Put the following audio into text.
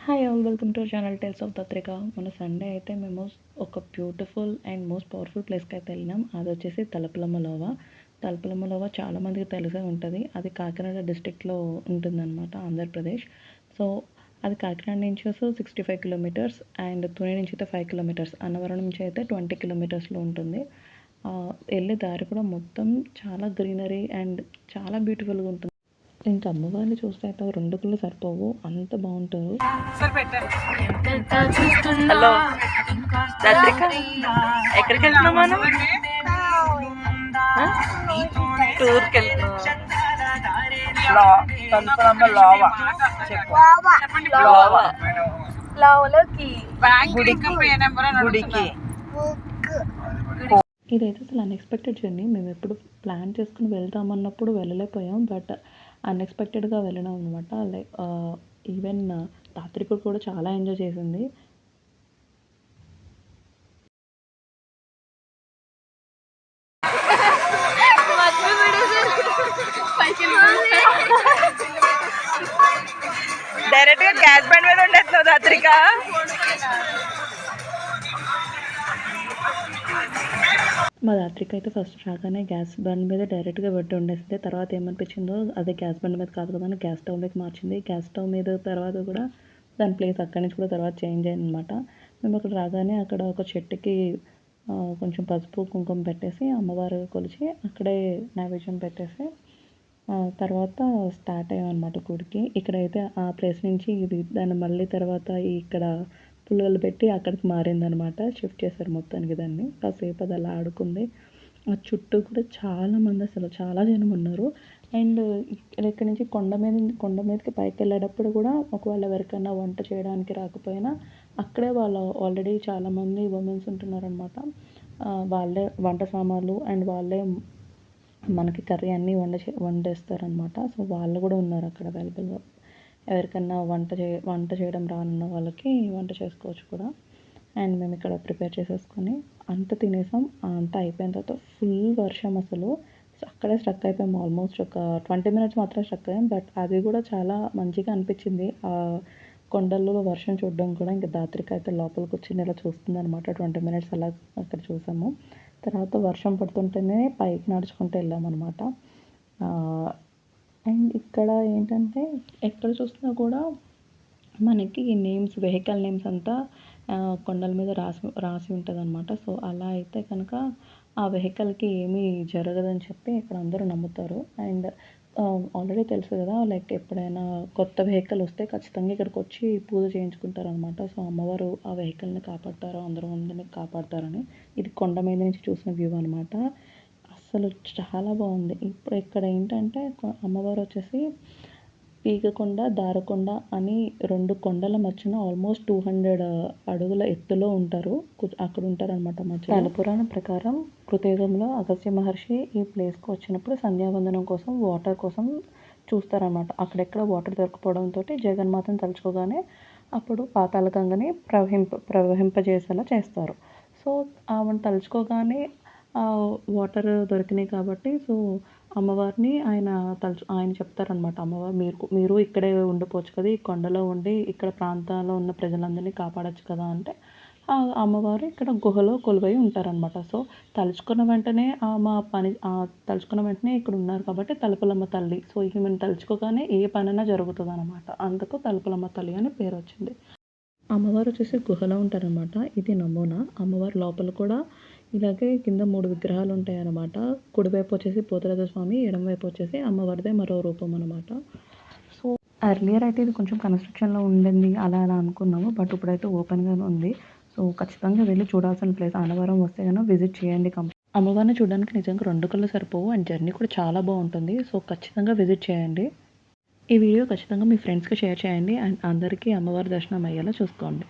Hi all, welcome to channel tales of Dhatrika. మన Sunday అయితే మేము ఒక బ్యూటిఫుల్ అండ్ మోస్ట్ పవర్ఫుల్ ప్లేస్కి అయితే వెళ్ళినాం. అది వచ్చేసి తలుపులమ్మ లోవ. తలుపులమ్మ లోవ చాలామందికి తెలిసే ఉంటుంది. అది కాకినాడ డిస్టిక్లో ఉంటుందన్నమాట, ఆంధ్రప్రదేశ్. సో అది కాకినాడ నుంచి 65 కిలోమీటర్స్ అండ్ తుని నుంచి అయితే 5 కిలోమీటర్స్, అన్నవరం నుంచి అయితే 20 కిలోమీటర్స్లో ఉంటుంది. వెళ్ళే దారి కూడా మొత్తం చాలా గ్రీనరీ అండ్ చాలా బ్యూటిఫుల్గా ఉంటుంది. ఇంకా అమ్మవారిని చూస్తే అయితే 2 కళ్ళు సరిపోవు, అంత బాగుంటారు. హలో దత్రిక, ఎక్కడికి వెళ్తున్నాం మనం? టూర్కి వెళ్తున్నాం. గుడికి. ఇదైతే అసలు అన్ఎక్స్పెక్టెడ్ జర్నీ. మేము ఎప్పుడు ప్లాన్ చేసుకుని వెళ్తామన్నప్పుడు వెళ్ళలేకపోయాం, బట్ అన్ఎక్స్పెక్టెడ్గా వెళ్ళినాం అనమాట. లైక్ ఈవెన్ రాత్రి కూడా చాలా ఎంజాయ్ చేసింది. డైరెక్ట్గా గ్యాస్ బండ్ మీద ఉండేస్తున్నావు రాత్రిక. మా రాత్రికి అయితే ఫస్ట్ రాగానే గ్యాస్ బండ్ మీద డైరెక్ట్గా పెట్టి ఉండేసింది. తర్వాత ఏమనిపించిందో అదే గ్యాస్ బండ్ మీద కాదు కదా అని గ్యాస్ స్టవ్లోకి మార్చింది. గ్యాస్ స్టవ్ మీద తర్వాత కూడా దాని ప్లేస్ అక్కడి నుంచి కూడా తర్వాత చేంజ్ అయింది అనమాట. మేము అక్కడ రాగానే అక్కడ ఒక చెట్టుకి కొంచెం పసుపు కుంకుమ పెట్టేసి అమ్మవారు కొలిచి అక్కడే నైవేద్యం పెట్టేసి తర్వాత స్టార్ట్ అయ్యామన్నమాట గుడికి. ఇక్కడైతే ఆ ప్లేస్ నుంచి ఇది దాన్ని మళ్ళీ తర్వాత ఇక్కడ పుల్లలు పెట్టి అక్కడికి మారిందనమాట. షిఫ్ట్ చేశారు మొత్తానికి దాన్ని. కాసేపు అది అలా ఆడుకుంది. ఆ చుట్టూ కూడా చాలామంది, అసలు చాలా జనం ఉన్నారు. అండ్ ఇక్కడ నుంచి కొండ మీదకి పైకి వెళ్ళేటప్పుడు కూడా ఒకవేళ ఎవరికైనా వంట చేయడానికి రాకపోయినా అక్కడే వాళ్ళు ఆల్రెడీ చాలామంది ఉమెన్స్ ఉంటున్నారనమాట. వాళ్ళే వంట సామాన్లు అండ్ వాళ్ళే మనకి కర్రీ అన్నీ వండేస్తారనమాట. సో వాళ్ళు కూడా ఉన్నారు అక్కడ అవైలబుల్గా. ఎవరికన్నా వంట చేయడం రానున్న వాళ్ళకి వంట చేసుకోవచ్చు కూడా. అండ్ మేము ఇక్కడ ప్రిపేర్ చేసేసుకొని అంత తినేసాం. అంతా అయిపోయిన తర్వాత ఫుల్ వర్షం అసలు. అక్కడే స్ట్రక్ అయిపోయాము. ఆల్మోస్ట్ ఒక 20 మినిట్స్ మాత్రం స్ట్రక్ అయ్యాం, బట్ అది కూడా చాలా మంచిగా అనిపించింది. కొండల్లో వర్షం చూడడం కూడా. ఇంకా దాత్రిక అయితే లోపలికి వచ్చి ఇలా చూస్తుంది అనమాట. 20 మినిట్స్ అలా అక్కడ చూసాము. తర్వాత వర్షం పడుతుంటేనే పైకి నడుచుకుంటూ వెళ్ళామన్నమాట. అండ్ ఇక్కడ ఏంటంటే ఎక్కడ చూసినా కూడా మనకి ఈ నేమ్స్, వెహికల్ నేమ్స్ అంతా కొండల మీద రాసి ఉంటుంది అనమాట. సో అలా అయితే కనుక ఆ వెహికల్కి ఏమీ జరగదని చెప్పి ఇక్కడ అందరూ నమ్ముతారు. అండ్ ఆల్రెడీ తెలుసు కదా, లైక్ ఎప్పుడైనా కొత్త వెహికల్ వస్తే ఖచ్చితంగా ఇక్కడికి వచ్చి పూజ చేయించుకుంటారు అనమాట. సో అమ్మవారు ఆ వెహికల్ని కాపాడతారు, అందరిని కాపాడతారని. ఇది కొండ మీద నుంచి చూసిన వ్యూ అనమాట. అసలు చాలా బాగుంది. ఇప్పుడు ఇక్కడ ఏంటంటే అమ్మవారు వచ్చేసి పీగకొండ, దారకొండ అని 2 కొండల మధ్యన ఆల్మోస్ట్ 200 అడుగుల ఎత్తులో ఉంటారు. అక్కడ ఉంటారనమాట మధ్య. స్థల పురాణం ప్రకారం కృతయుగంలో అగస్త్య మహర్షి ఈ ప్లేస్కి వచ్చినప్పుడు సంధ్యావందనం కోసం వాటర్ కోసం చూస్తారనమాట. అక్కడెక్కడ వాటర్ దొరకపోవడంతో జగన్మాతను తలుచుకోగానే అప్పుడు పాతాళ గంగని ప్రవహింపజేసేలా చేస్తారు. సో ఆమెను తలుచుకోగానే వాటర్ దొరికినాయి కాబట్టి సో అమ్మవారిని ఆయన చెప్తారనమాట. అమ్మవారు మీరు ఇక్కడే ఉండిపోవచ్చు కదా, ఈ కొండలో ఉండి ఇక్కడ ప్రాంతాల్లో ఉన్న ప్రజలందరినీ కాపాడొచ్చు కదా అంటే అమ్మవారు ఇక్కడ గుహలో కొలువై ఉంటారనమాట. సో తలుచుకున్న వెంటనే తలుచుకున్న వెంటనే ఇక్కడ ఉన్నారు కాబట్టి తలుపులమ్మ తల్లి. సో ఈమెను తలుచుకోగానే ఏ పనైనా జరుగుతుంది అనమాట. అందుకు తలుపులమ్మ తల్లి అని పేరు వచ్చింది. అమ్మవారు వచ్చేసి గుహలో ఉంటారనమాట. ఇది నమూనా. అమ్మవారు లోపల కూడా ఇలాగే కింద 3 విగ్రహాలు ఉంటాయన్నమాట. కుడివైపు వచ్చేసి పోతురాజు స్వామి, ఎడమవైపు వచ్చేసి అమ్మవారిదే మరో రూపం అనమాట. సో ఎర్లియర్ అయితే ఇది కొంచెం కన్స్ట్రక్షన్లో ఉండింది అలా అనుకున్నాము, బట్ ఇప్పుడైతే ఓపెన్గానే ఉంది. సో ఖచ్చితంగా వెళ్ళి చూడాల్సిన ప్లేస్. అన్నవరం వస్తే కనుక విజిట్ చేయండి. అమ్మవారిని చూడడానికి నిజంగా 2 కళ్ళు సరిపోవు అండ్ జర్నీ కూడా చాలా బాగుంటుంది. సో ఖచ్చితంగా విజిట్ చేయండి. ఈ వీడియో ఖచ్చితంగా మీ ఫ్రెండ్స్కి షేర్ చేయండి అండ్ అందరికీ అమ్మవారి దర్శనం అయ్యేలా చూసుకోండి.